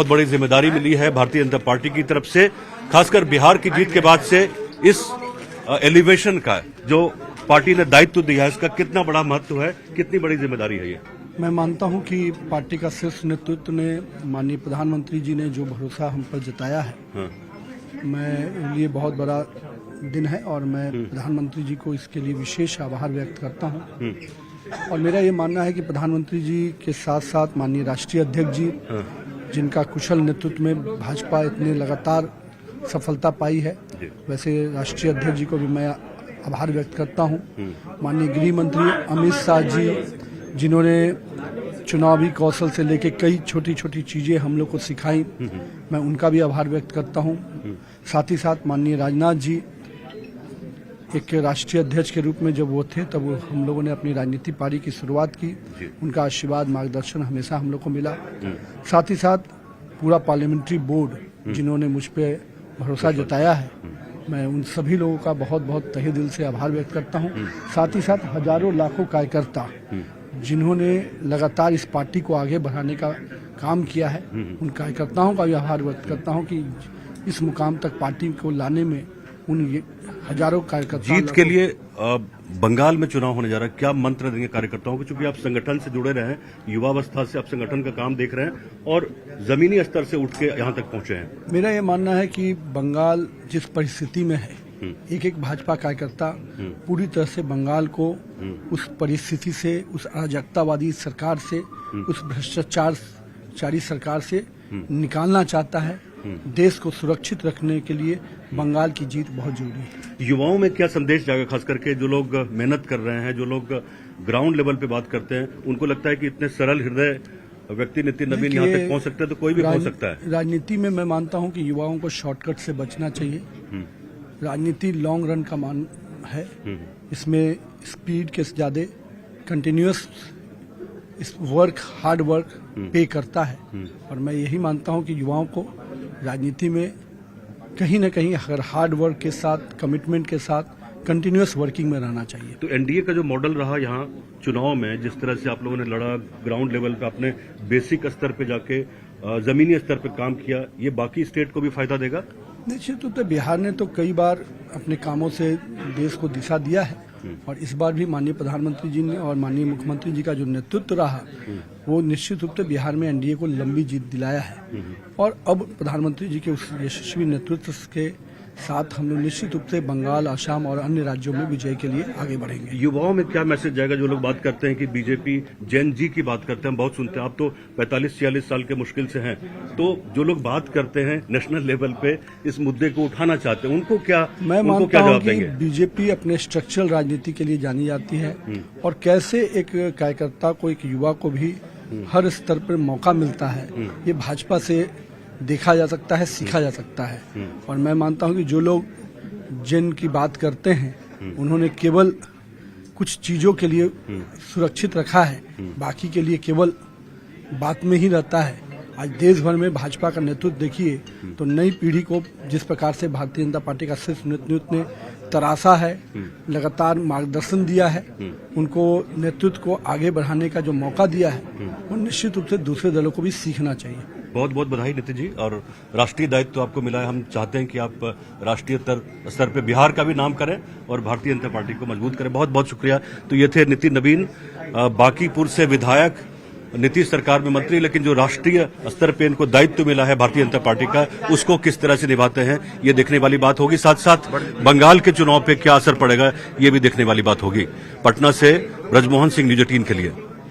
बहुत बड़ी जिम्मेदारी मिली है भारतीय जनता पार्टी की तरफ से, खासकर बिहार की जीत के बाद से इस एलिवेशन का जो पार्टी ने दायित्व दिया है, इसका कितना बड़ा महत्व है, कितनी बड़ी जिम्मेदारी है ये? मैं मानता हूं कि पार्टी का शीर्ष नेतृत्व ने, माननीय प्रधानमंत्री जी ने जो भरोसा हम पर जताया है, मैं लिए बहुत बड़ा दिन है और मैं प्रधानमंत्री जी को इसके लिए विशेष आभार व्यक्त करता हूं। और मेरा ये मानना है कि प्रधानमंत्री जी के साथ साथ माननीय राष्ट्रीय अध्यक्ष जी, जिनका कुशल नेतृत्व में भाजपा इतने लगातार सफलता पाई है, वैसे राष्ट्रीय अध्यक्ष जी को भी मैं आभार व्यक्त करता हूं। माननीय गृह मंत्री अमित शाह जी, जिन्होंने चुनावी कौशल से लेकर कई छोटी छोटी चीजें हम लोग को सिखाई, मैं उनका भी आभार व्यक्त करता हूं। साथ ही साथ माननीय राजनाथ जी, एक राष्ट्रीय अध्यक्ष के रूप में जब वो थे तब हम लोगों ने अपनी राजनीति पारी की शुरुआत की, उनका आशीर्वाद मार्गदर्शन हमेशा हम लोग को मिला। साथ ही साथ पूरा पार्लियामेंट्री बोर्ड जिन्होंने मुझ पर भरोसा जताया है, मैं उन सभी लोगों का बहुत बहुत तहे दिल से आभार व्यक्त करता हूं। साथ ही साथ हजारों लाखों कार्यकर्ता जिन्होंने लगातार इस पार्टी को आगे बढ़ाने का काम किया है, उन कार्यकर्ताओं का भी आभार व्यक्त करता हूं कि इस मुकाम तक पार्टी को लाने में उन हजारों कार्यकर्ता। जीत के लिए बंगाल में चुनाव होने जा रहा है, क्या मंत्र देंगे कार्यकर्ताओं को? चूंकि आप संगठन से जुड़े रहे हैं, युवावस्था से आप संगठन का काम देख रहे हैं और जमीनी स्तर से उठ के यहाँ तक पहुंचे हैं। मेरा ये मानना है कि बंगाल जिस परिस्थिति में है, एक एक भाजपा कार्यकर्ता पूरी तरह से बंगाल को उस परिस्थिति से, उस अराजकतावादी सरकार से, उस भ्रष्टाचारी सरकार से निकालना चाहता है। देश को सुरक्षित रखने के लिए बंगाल की जीत बहुत जरूरी है। युवाओं में क्या संदेश जाएगा, खास करके जो लोग मेहनत कर रहे हैं, जो लोग ग्राउंड लेवल पे बात करते हैं, उनको लगता है कि इतने सरल हृदय व्यक्ति नितिन नवीन यहाँ तक पहुँच सकता है, तो कोई भी पहुँच सकता है। राजनीति में मैं मानता हूँ कि युवाओं को शॉर्टकट से बचना चाहिए। राजनीति लॉन्ग रन का मान है, इसमें स्पीड के ज्यादा कंटिन्यूअस वर्क, हार्ड वर्क पे करता है। और मैं यही मानता हूं कि युवाओं को राजनीति में कहीं न कहीं अगर हार्ड वर्क के साथ, कमिटमेंट के साथ कंटिन्यूअस वर्किंग में रहना चाहिए। तो एनडीए का जो मॉडल रहा यहाँ चुनाव में, जिस तरह से आप लोगों ने लड़ा, ग्राउंड लेवल पे आपने बेसिक स्तर पे जाके जमीनी स्तर पे काम किया, ये बाकी स्टेट को भी फायदा देगा? निश्चित रूप से बिहार ने तो कई बार अपने कामों से देश को दिशा दिया है और इस बार भी माननीय प्रधानमंत्री जी ने और माननीय मुख्यमंत्री जी का जो नेतृत्व रहा, वो निश्चित रूप से बिहार में एनडीए को लंबी जीत दिलाया है। और अब प्रधानमंत्री जी के उस यशस्वी नेतृत्व के साथ हम लोग निश्चित रूप से बंगाल, असम और अन्य राज्यों में विजय के लिए आगे बढ़ेंगे। युवाओं में क्या मैसेज जाएगा? जो लोग बात करते हैं कि बीजेपी जेन जी की बात करते हैं, बहुत सुनते हैं, आप तो 45-46 साल के मुश्किल से हैं, तो जो लोग बात करते हैं नेशनल लेवल पे इस मुद्दे को उठाना चाहते हैं, उनको क्या, मैं मानता हूं कि बीजेपी अपने स्ट्रक्चरल राजनीति के लिए जानी जाती है और कैसे एक कार्यकर्ता को, एक युवा को भी हर स्तर पर मौका मिलता है, ये भाजपा से देखा जा सकता है, सीखा जा सकता है। और मैं मानता हूं कि जो लोग जिन की बात करते हैं, उन्होंने केवल कुछ चीजों के लिए सुरक्षित रखा है, बाकी के लिए केवल बात में ही रहता है। आज देश भर में भाजपा का नेतृत्व देखिए तो नई पीढ़ी को जिस प्रकार से भारतीय जनता पार्टी का शीर्ष नेतृत्व ने तराशा है, लगातार मार्गदर्शन दिया है, उनको नेतृत्व को आगे बढ़ाने का जो मौका दिया है, वो निश्चित रूप से दूसरे दलों को भी सीखना चाहिए। बहुत बहुत बधाई नितिन जी, और राष्ट्रीय दायित्व तो आपको मिला है। हम चाहते हैं कि आप राष्ट्रीय स्तर पे बिहार का भी नाम करें और भारतीय जनता पार्टी को मजबूत करें। बहुत बहुत शुक्रिया। तो ये थे नितिन नवीन, बांकीपुर से विधायक, नीतीश सरकार में मंत्री, लेकिन जो राष्ट्रीय स्तर पे इनको दायित्व मिला है भारतीय जनता पार्टी का, उसको किस तरह से निभाते हैं, ये देखने वाली बात होगी। साथ साथ बंगाल के चुनाव पे क्या असर पड़ेगा, ये भी देखने वाली बात होगी। पटना से ब्रजमोहन सिंह, न्यूज़ 18 के लिए।